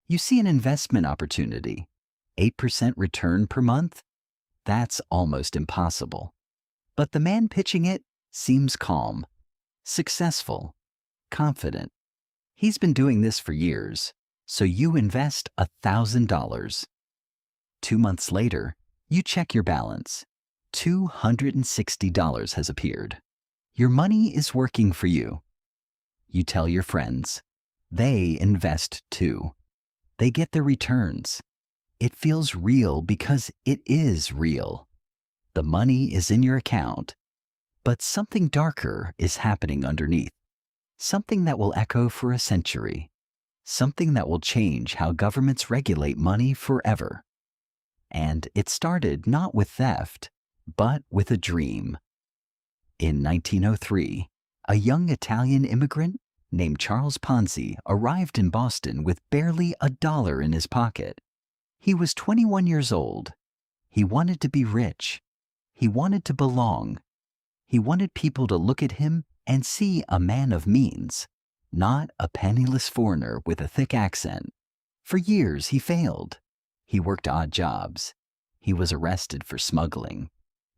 You see an investment opportunity, 8% return per month? That's almost impossible. But the man pitching it seems calm, successful, confident. He's been doing this for years, so you invest $1,000. 2 months later, you check your balance. $260 has appeared. Your money is working for you. You tell your friends. They invest too. They get their returns. It feels real because it is real. The money is in your account, but something darker is happening underneath. Something that will echo for a century. Something that will change how governments regulate money forever. And it started not with theft, but with a dream. In 1903, a young Italian immigrant named Charles Ponzi arrived in Boston with barely $1 in his pocket. He was 21 years old. He wanted to be rich. He wanted to belong. He wanted people to look at him and see a man of means, not a penniless foreigner with a thick accent. For years he failed. He worked odd jobs. He was arrested for smuggling.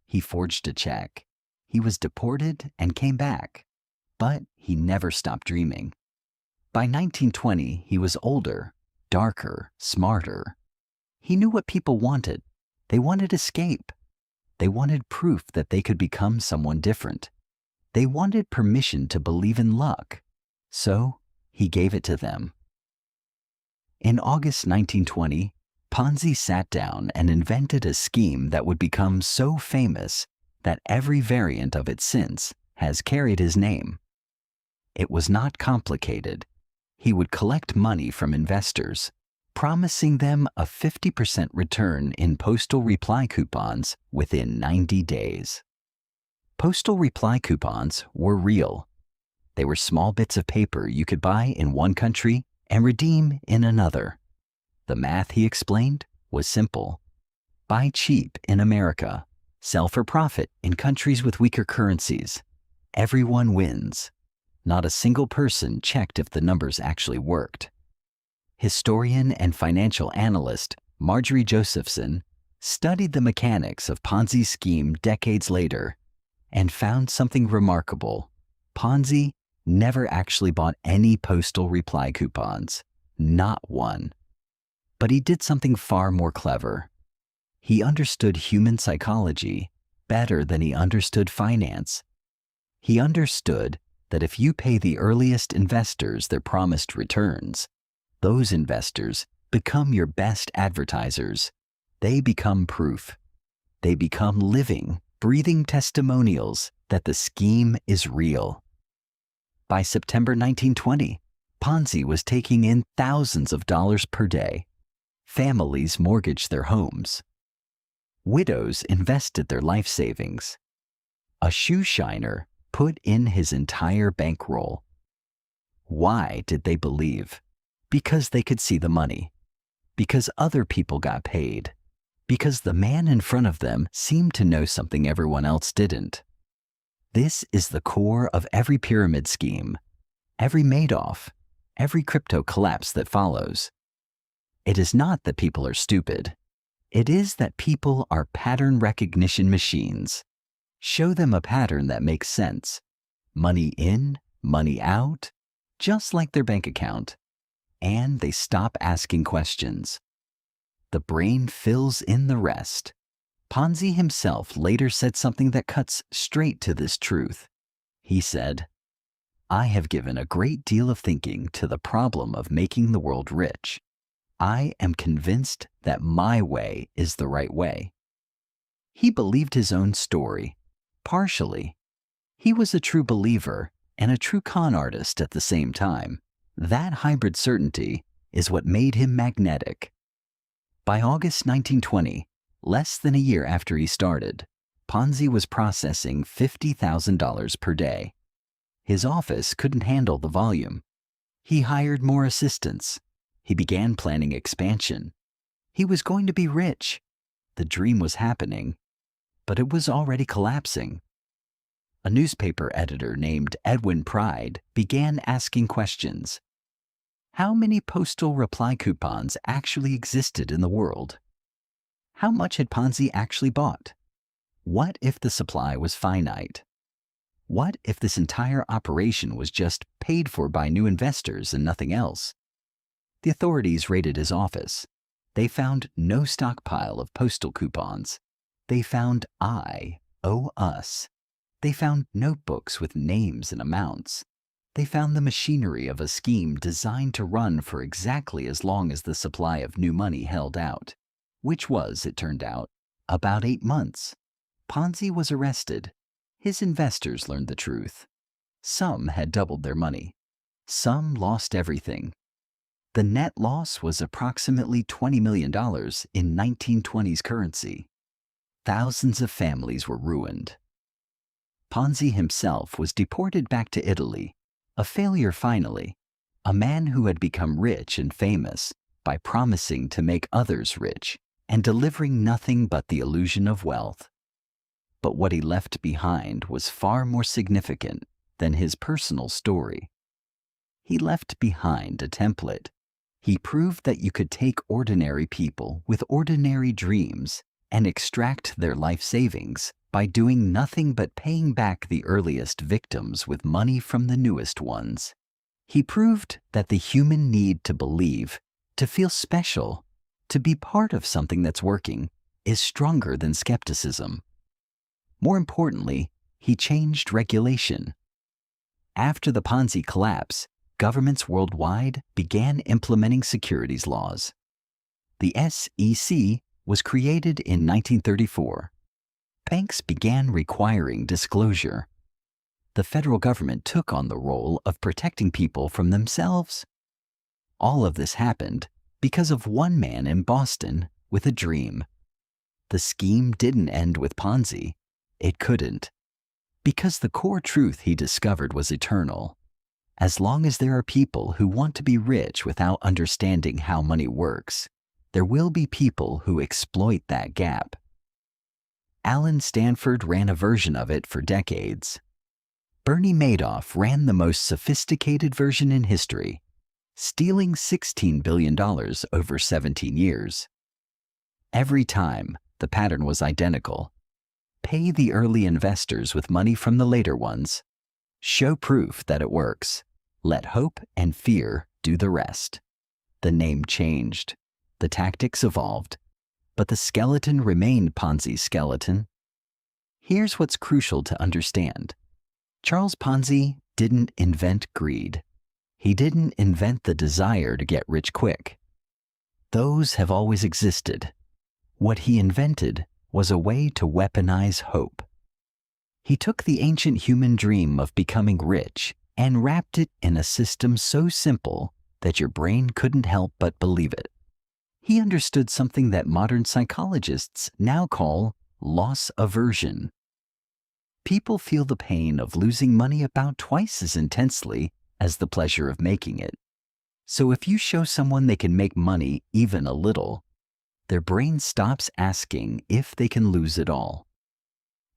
He forged a check. He was deported and came back. But he never stopped dreaming. By 1920, he was older, darker, smarter. He knew what people wanted. They wanted escape. They wanted proof that they could become someone different. They wanted permission to believe in luck. So he gave it to them. In August 1920, Ponzi sat down and invented a scheme that would become so famous that every variant of it since has carried his name. It was not complicated. He would collect money from investors, promising them a 50% return in postal reply coupons within 90 days. Postal reply coupons were real. They were small bits of paper you could buy in one country and redeem in another. The math, he explained, was simple. Buy cheap in America, sell for profit in countries with weaker currencies. Everyone wins. Not a single person checked if the numbers actually worked. Historian and financial analyst Marjorie Josephson studied the mechanics of Ponzi's scheme decades later and found something remarkable. Ponzi never actually bought any postal reply coupons, not one. But he did something far more clever. He understood human psychology better than he understood finance. He understood that if you pay the earliest investors their promised returns, those investors become your best advertisers. They become proof. They become living, breathing testimonials that the scheme is real. By September 1920, Ponzi was taking in thousands of dollars per day. Families mortgaged their homes. Widows invested their life savings. A shoe shiner put in his entire bankroll. Why did they believe? Because they could see the money. Because other people got paid. Because the man in front of them seemed to know something everyone else didn't. This is the core of every pyramid scheme, every madoff, every crypto collapse that follows. It is not that people are stupid. It is that people are pattern recognition machines. Show them a pattern that makes sense. Money in, money out, just like their bank account. And they stop asking questions. The brain fills in the rest. Ponzi himself later said something that cuts straight to this truth. He said, "I have given a great deal of thinking to the problem of making the world rich. I am convinced that my way is the right way." He believed his own story. Partially. He was a true believer and a true con artist at the same time. That hybrid certainty is what made him magnetic. By August 1920, less than a year after he started, Ponzi was processing $50,000 per day. His office couldn't handle the volume. He hired more assistants. He began planning expansion. He was going to be rich. The dream was happening, but it was already collapsing. A newspaper editor named Edwin Pride began asking questions. How many postal reply coupons actually existed in the world? How much had Ponzi actually bought? What if the supply was finite? What if this entire operation was just paid for by new investors and nothing else? The authorities raided his office. They found no stockpile of postal coupons. They found I owe us. They found notebooks with names and amounts. They found the machinery of a scheme designed to run for exactly as long as the supply of new money held out, which was, it turned out, about 8 months. Ponzi was arrested. His investors learned the truth. Some had doubled their money. Some lost everything. The net loss was approximately $20 million in 1920s currency. Thousands of families were ruined. Ponzi himself was deported back to Italy, a failure finally, a man who had become rich and famous by promising to make others rich and delivering nothing but the illusion of wealth. But what he left behind was far more significant than his personal story. He left behind a template. He proved that you could take ordinary people with ordinary dreams and extract their life savings by doing nothing but paying back the earliest victims with money from the newest ones. He proved that the human need to believe, to feel special, to be part of something that's working, is stronger than skepticism. More importantly, he changed regulation. After the Ponzi collapse, governments worldwide began implementing securities laws. The SEC was created in 1934. Banks began requiring disclosure. The federal government took on the role of protecting people from themselves. All of this happened because of one man in Boston with a dream. The scheme didn't end with Ponzi. It couldn't, because the core truth he discovered was eternal. As long as there are people who want to be rich without understanding how money works, there will be people who exploit that gap. Stanford ran a version of it for decades. Bernie Madoff ran the most sophisticated version in history, stealing $16 billion over 17 years. Every time, the pattern was identical. Pay the early investors with money from the later ones. Show proof that it works. Let hope and fear do the rest. The name changed. The tactics evolved. But the skeleton remained Ponzi's skeleton. Here's what's crucial to understand. Charles Ponzi didn't invent greed. He didn't invent the desire to get rich quick. Those have always existed. What he invented was a way to weaponize hope. He took the ancient human dream of becoming rich and wrapped it in a system so simple that your brain couldn't help but believe it. He understood something that modern psychologists now call loss aversion. People feel the pain of losing money about twice as intensely as the pleasure of making it. So if you show someone they can make money even a little, their brain stops asking if they can lose it all.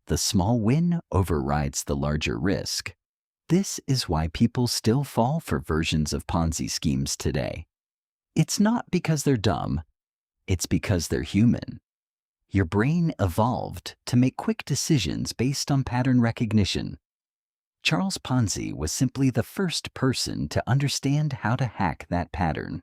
The small win overrides the larger risk. This is why people still fall for versions of Ponzi schemes today. It's not because they're dumb. It's because they're human. Your brain evolved to make quick decisions based on pattern recognition. Charles Ponzi was simply the first person to understand how to hack that pattern.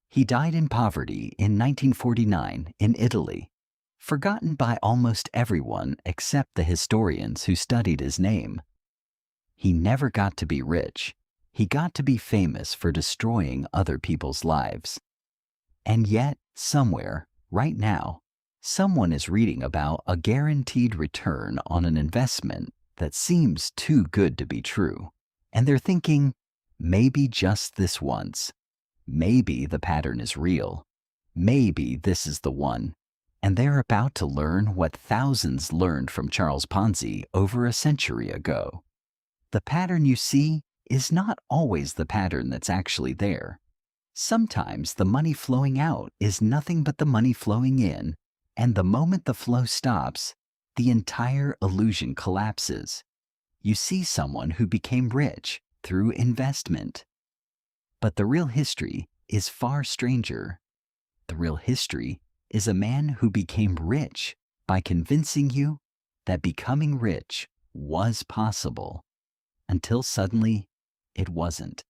He died in poverty in 1949 in Italy, forgotten by almost everyone except the historians who studied his name. He never got to be rich. He got to be famous for destroying other people's lives. And yet, somewhere, right now, someone is reading about a guaranteed return on an investment that seems too good to be true. And they're thinking, maybe just this once. Maybe the pattern is real. Maybe this is the one. And they're about to learn what thousands learned from Charles Ponzi over a century ago. The pattern you see is not always the pattern that's actually there. Sometimes the money flowing out is nothing but the money flowing in, and the moment the flow stops, the entire illusion collapses. You see someone who became rich through investment. But the real history is far stranger. The real history is a man who became rich by convincing you that becoming rich was possible, until suddenly it wasn't.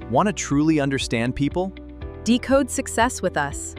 Want to truly understand people? Decode success with us.